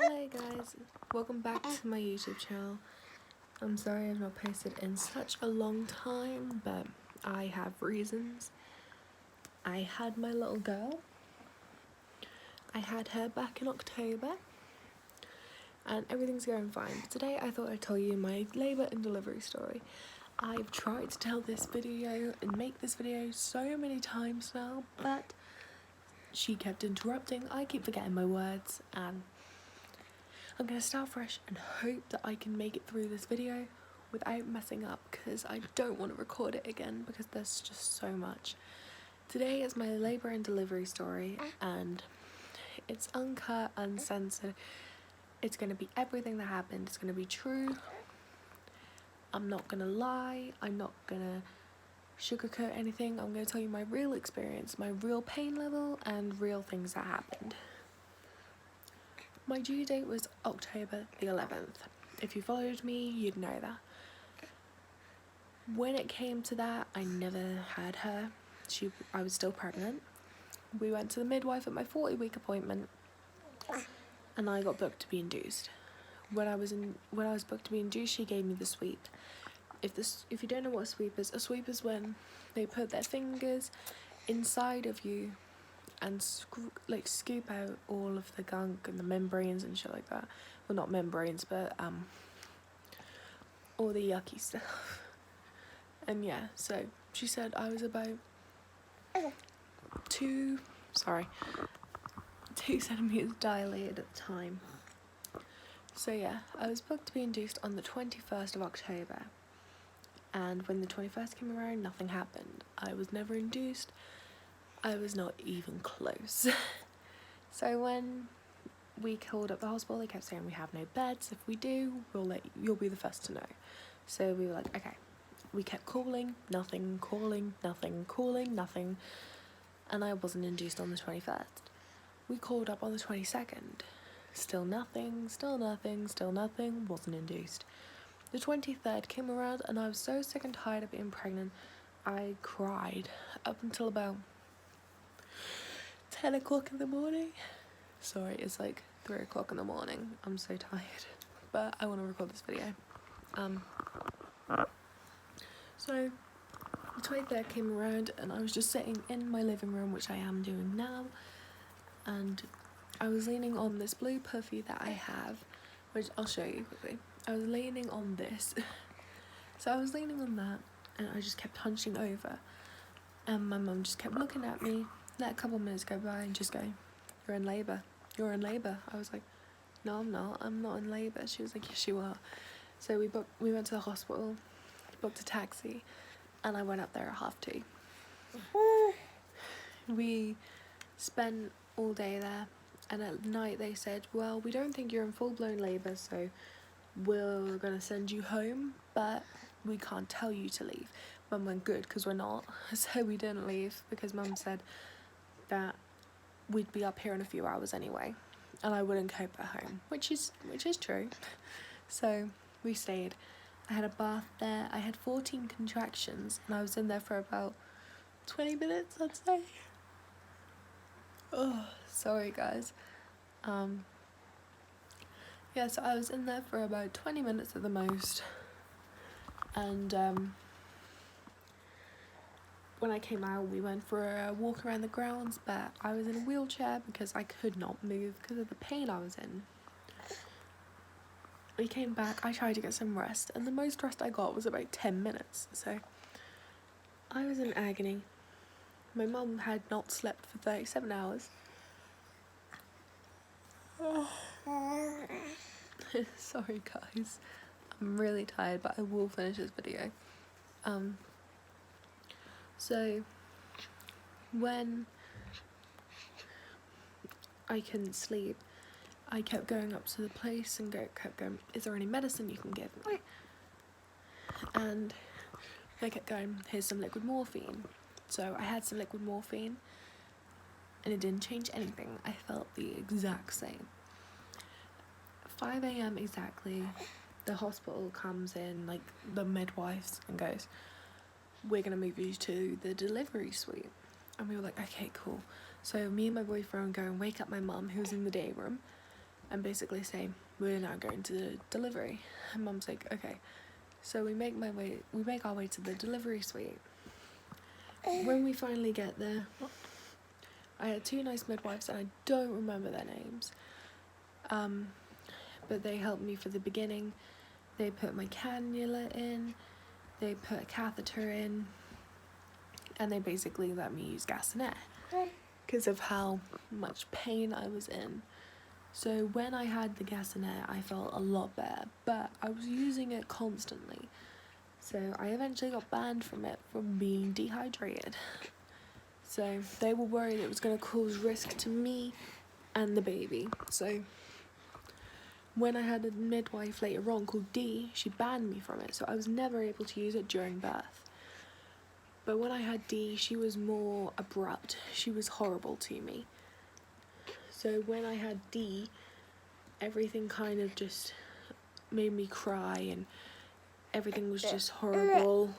Hey guys, welcome back to my YouTube channel. I'm sorry I've not posted in such a long time, but I have reasons. I had my little girl. I had her back in October and everything's going fine. But today I thought I'd tell you my labour and delivery story. I've tried to tell this video and make this video so many times now, but she kept interrupting. I keep forgetting my words and I'm going to start fresh and hope that I can make it through this video without messing up, because I don't want to record it again because there's just so much. Today is my labour and delivery story and it's uncut, uncensored. It's going to be everything that happened. It's going to be true. I'm not going to lie. I'm not going to sugarcoat anything. I'm going to tell you my real experience, my real pain level and real things that happened. My due date was October the 11th. If you followed me, you'd know that. When it came to that, I never had her. I was still pregnant. We went to the midwife at my 40-week appointment and I got booked to be induced. When I was booked to be induced, she gave me the sweep. If you don't know what a sweep is when they put their fingers inside of you and scoop out all of the gunk and the membranes and shit like that. Well, not membranes, but all the yucky stuff. And yeah, so she said I was about 2 centimeters dilated at the time. So yeah, I was booked to be induced on the 21st of October. And when the 21st came around, nothing happened. I was never induced. I was not even close. So when we called up the hospital, they kept saying we have no beds. If we do, you'll be the first to know. So we were like, okay. We kept calling, nothing, calling, nothing, calling, nothing. And I wasn't induced on the 21st. We called up on the 22nd. Still nothing, still nothing, still nothing, wasn't induced. The 23rd came around and I was so sick and tired of being pregnant, I cried up until about 10 o'clock in the morning. Sorry, it's like 3 o'clock in the morning. I'm so tired, but I want to record this video. So the 23rd came around and I was just sitting in my living room, which I am doing now, and I was leaning on this blue puffy that I have, which I'll show you quickly. I was leaning on this. So I was leaning on that and I just kept hunching over and my mum just kept looking at me, let a couple minutes go by and just go, you're in labour, you're in labour. I was like, no I'm not in labour. She was like, yes you are. So we went to the hospital, booked a taxi and I went up there at 2:30. We spent all day there and at night they said, well, we don't think you're in full-blown labour, so we're gonna send you home, but we can't tell you to leave. Mum went, good, because we're not. So we didn't leave because Mum said that we'd be up here in a few hours anyway and I wouldn't cope at home, which is true. So we stayed. I had a bath there. I had 14 contractions and I was in there for about 20 minutes, I'd say. Oh, sorry guys. Yeah, so I was in there for about 20 minutes at the most, and when I came out we went for a walk around the grounds, but I was in a wheelchair because I could not move because of the pain I was in. We came back, I tried to get some rest, and the most rest I got was about 10 minutes, so I was in agony. My mum had not slept for 37 hours. Sorry guys, I'm really tired, but I will finish this video. So when I couldn't sleep, I kept going up to the place and kept going, is there any medicine you can give me? And they kept going, here's some liquid morphine. So I had some liquid morphine and it didn't change anything. I felt the exact same. 5 AM exactly, the hospital comes in, like the midwives, and goes, we're gonna move you to the delivery suite. And we were like, okay, cool. So me and my boyfriend go and wake up my mum, who was in the day room, and basically say, we're now going to the delivery. And Mum's like, okay. So we make our way to the delivery suite. When we finally get there, I had 2 nice midwives, and I don't remember their names. But they helped me for the beginning. They put my cannula in, they put a catheter in, and they basically let me use gas and air because of how much pain I was in. So when I had the gas and air, I felt a lot better, but I was using it constantly. So I eventually got banned from it from being dehydrated. So they were worried it was going to cause risk to me and the baby. So when I had a midwife later on called Dee, she banned me from it, so I was never able to use it during birth. But when I had Dee, she was more abrupt. She was horrible to me. So when I had Dee, everything kind of just made me cry, and everything was just horrible.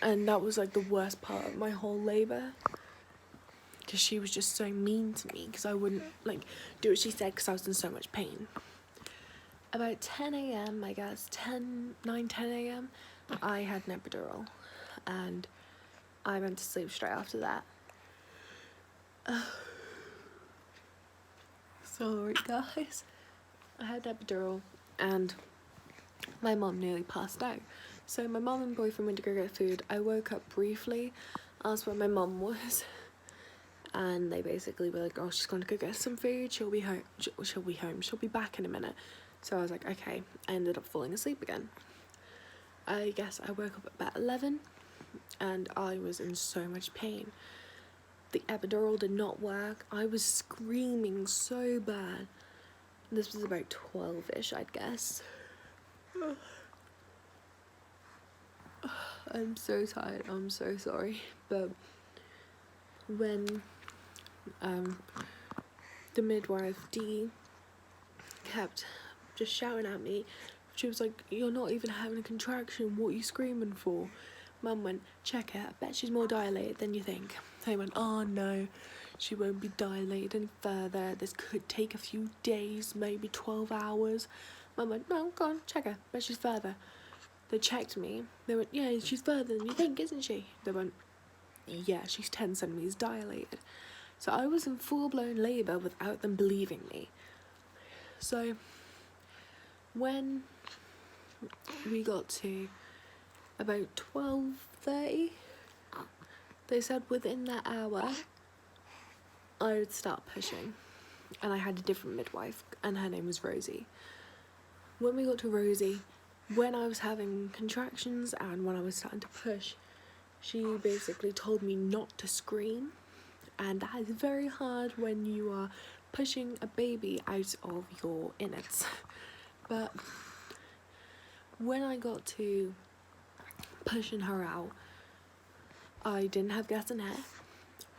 And that was like the worst part of my whole labour, because she was just so mean to me because I wouldn't like do what she said because I was in so much pain. About 10 a.m, I guess, 9, 10 a.m, I had an epidural, and I went to sleep straight after that. Sorry guys. I had an epidural and my mum nearly passed out. So my mum and boyfriend went to go get food. I woke up briefly, asked where my mum was, and they basically were like, oh, she's going to go get some food, she'll be home, she'll be back in a minute. So I was like, okay. I ended up falling asleep again. I guess I woke up at about 11 and I was in so much pain. The epidural did not work. I was screaming so bad. This was about 12-ish, I'd guess. I'm so tired, I'm so sorry. But when the midwife, Dee, kept just shouting at me, she was like, you're not even having a contraction, what are you screaming for? Mum went, check her, I bet she's more dilated than you think. They went, oh no, she won't be dilated any further, this could take a few days, maybe 12 hours. Mum went, no, go on, check her, bet she's further. They checked me, they went, yeah, she's further than you think, isn't she? They went, yeah, she's 10 centimetres dilated. So I was in full-blown labour without them believing me. So when we got to about 12:30, they said within that hour I would start pushing, and I had a different midwife, and her name was Rosie. When we got to Rosie, when I was having contractions and when I was starting to push, she basically told me not to scream, and that is very hard when you are pushing a baby out of your innards. But when I got to pushing her out, I didn't have gas and air,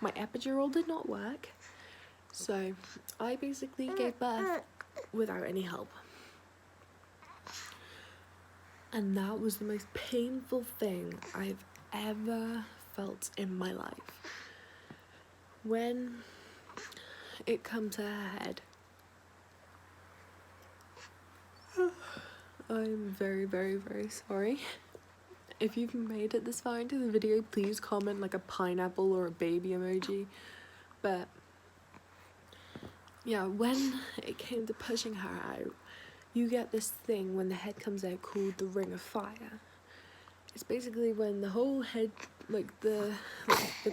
my epidural did not work, so I basically gave birth without any help. And that was the most painful thing I've ever felt in my life. When it come to her head, I'm very, very, very sorry. If you've made it this far into the video, please comment like a pineapple or a baby emoji. But yeah, when it came to pushing her out, you get this thing when the head comes out called the ring of fire. It's basically when the whole head, the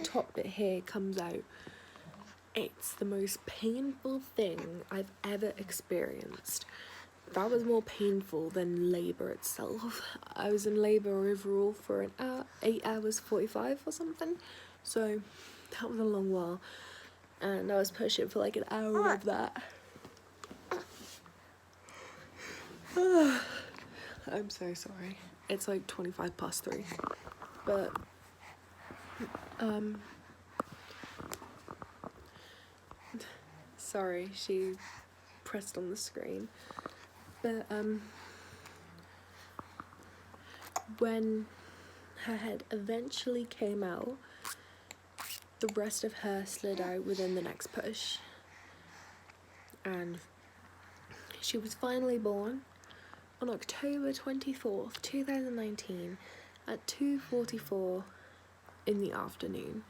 top bit here comes out. It's the most painful thing I've ever experienced. That was more painful than labour itself. I was in labour overall for an hour, 8 hours 45 or something. So that was a long while. And I was pushing for like an hour of that. I'm so sorry. It's like 3:25. But sorry, she pressed on the screen. But when her head eventually came out, the rest of her slid out within the next push. and she was finally born on October 24th, 2019 at 2:44 in the afternoon.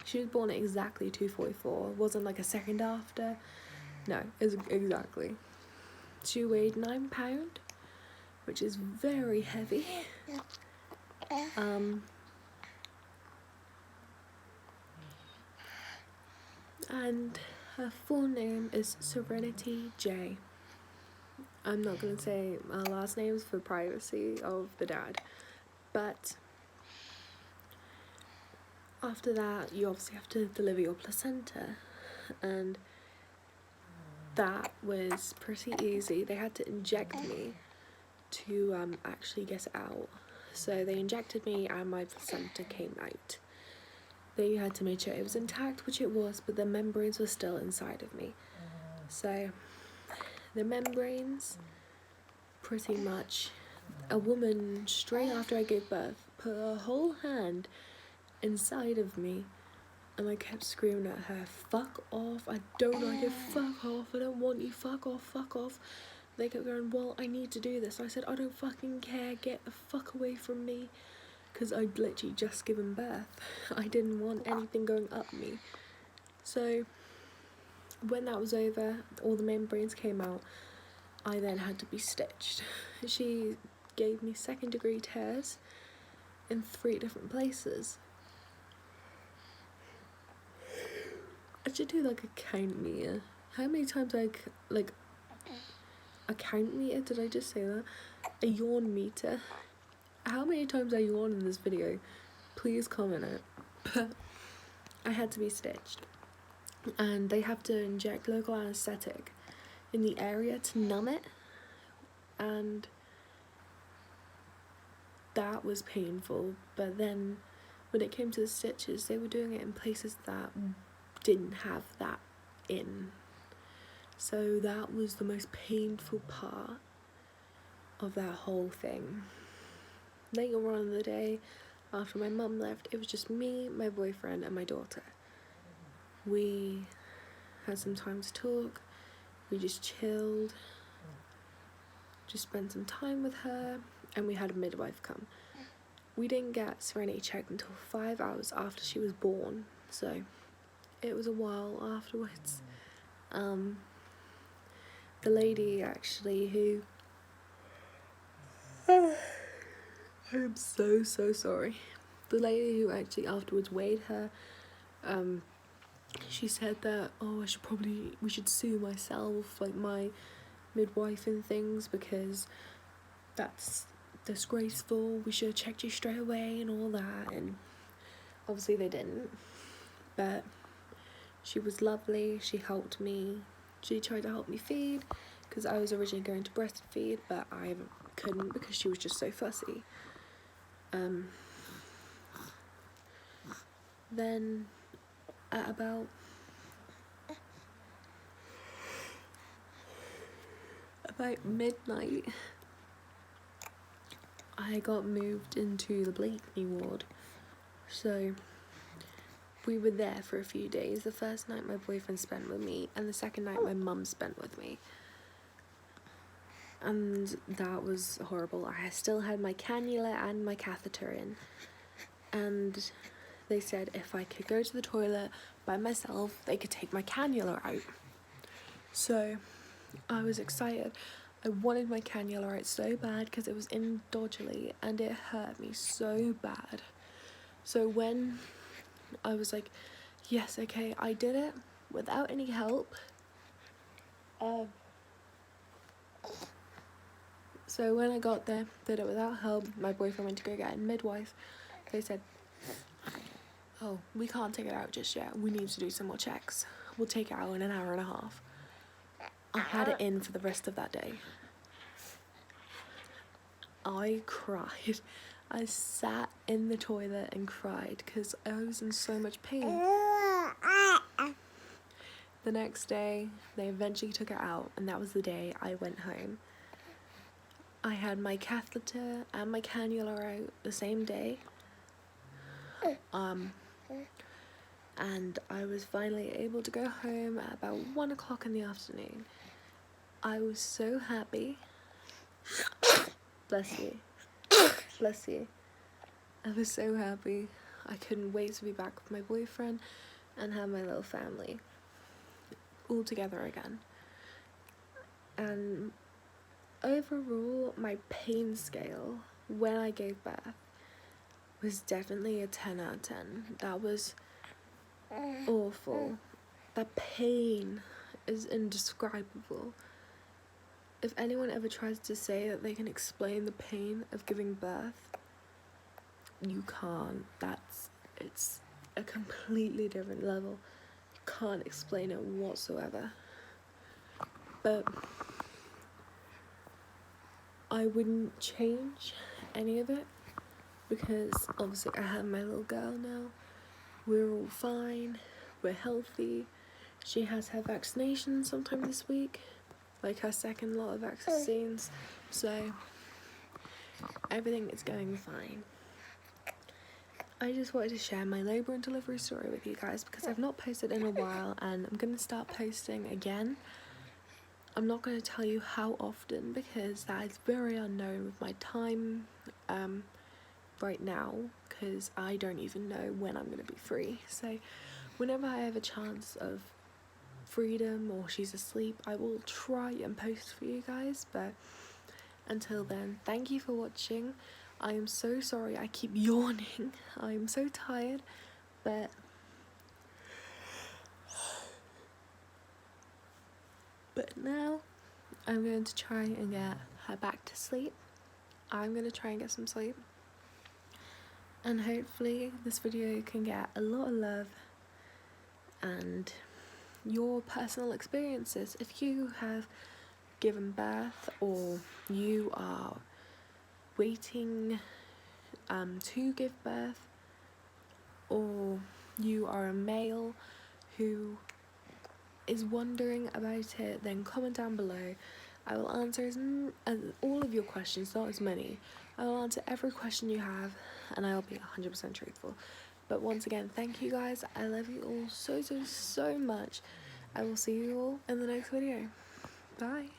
She was born at exactly 2:44. It wasn't like a second after. No, it was exactly. She weighed 9 pounds, which is very heavy. And her full name is Serenity J. I'm not going to say our last names for privacy of the dad, but after that you obviously have to deliver your placenta, and that was pretty easy. They had to inject me to actually get it out. So they injected me and my placenta came out. They had to make sure it was intact, which it was, but the membranes were still inside of me. So the membranes, pretty much, a woman straight after I gave birth put her whole hand inside of me, and I kept screaming at her, fuck off, I don't like it, fuck off, I don't want you, fuck off, fuck off. They kept going, well, I need to do this. I said, I don't fucking care, get the fuck away from me. Because I'd literally just given birth. I didn't want anything going up me. So when that was over, all the membranes came out. I then had to be stitched. She gave me 2nd-degree tears in 3 different places. I should do like a count meter. How many times a count meter? Did I just say that? A yawn meter. How many times I yawn in this video? Please comment it. I had to be stitched, and they have to inject local anesthetic in the area to numb it, and that was painful. But then when it came to the stitches, they were doing it in places that didn't have that in, so that was the most painful part of that whole thing. Later on in the day, after my mum left, it was just me, my boyfriend, and my daughter. We had some time to talk. We just chilled, just spent some time with her, and we had a midwife come. We didn't get Serenity checked until 5 hours after she was born, so it was a while afterwards. The lady actually who I'm so sorry. The lady who actually afterwards weighed her, she said that, oh, we should sue myself, like my midwife and things, because that's disgraceful. We should have checked you straight away and all that. And obviously they didn't, but she was lovely. She helped me. She tried to help me feed, because I was originally going to breastfeed, but I couldn't because she was just so fussy. Then at about midnight, I got moved into the Blakeney ward. So we were there for a few days. The first night my boyfriend spent with me, and the second night my mum spent with me. And that was horrible. I still had my cannula and my catheter in. And they said if I could go to the toilet by myself, they could take my cannula out. So I was excited. I wanted my cannula out so bad because it was endogenally and it hurt me so bad. So when I was like, yes, okay, I did it without any help. So when I got there, did it without help. My boyfriend went to go get a midwife. They said, oh, we can't take it out just yet. We need to do some more checks. We'll take it out in an hour and a half. I had it in for the rest of that day. I cried. I sat in the toilet and cried because I was in so much pain. The next day, they eventually took it out, and that was the day I went home. I had my catheter and my cannula out the same day. and I was finally able to go home at about 1 o'clock in the afternoon. I was so happy. Bless you. Bless you. I was so happy. I couldn't wait to be back with my boyfriend and have my little family all together again. And overall, my pain scale when I gave birth was definitely a 10 out of 10. That was awful. The pain is indescribable. If anyone ever tries to say that they can explain the pain of giving birth, you can't. It's a completely different level. You can't explain it whatsoever. But I wouldn't change any of it, because obviously I have my little girl now. We're all fine. We're healthy. She has her vaccination sometime this week, like her second lot of vaccines. So everything is going fine. I just wanted to share my labour and delivery story with you guys because I've not posted in a while, and I'm going to start posting again. I'm not going to tell you how often because that is very unknown with my time right now, because I don't even know when I'm going to be free. So whenever I have a chance of freedom or she's asleep, I will try and post for you guys. But until then, thank you for watching. I am so sorry I keep yawning. I'm so tired, but now I'm going to try and get her back to sleep. I'm going to try and get some sleep, and hopefully this video can get a lot of love and your personal experiences. If you have given birth, or you are waiting to give birth, or you are a male who is wondering about it, then comment down below. I will answer as all of your questions, not as many. I will answer every question you have, and I will be 100% truthful. But once again, thank you guys. I love you all so much. I will see you all in the next video. Bye.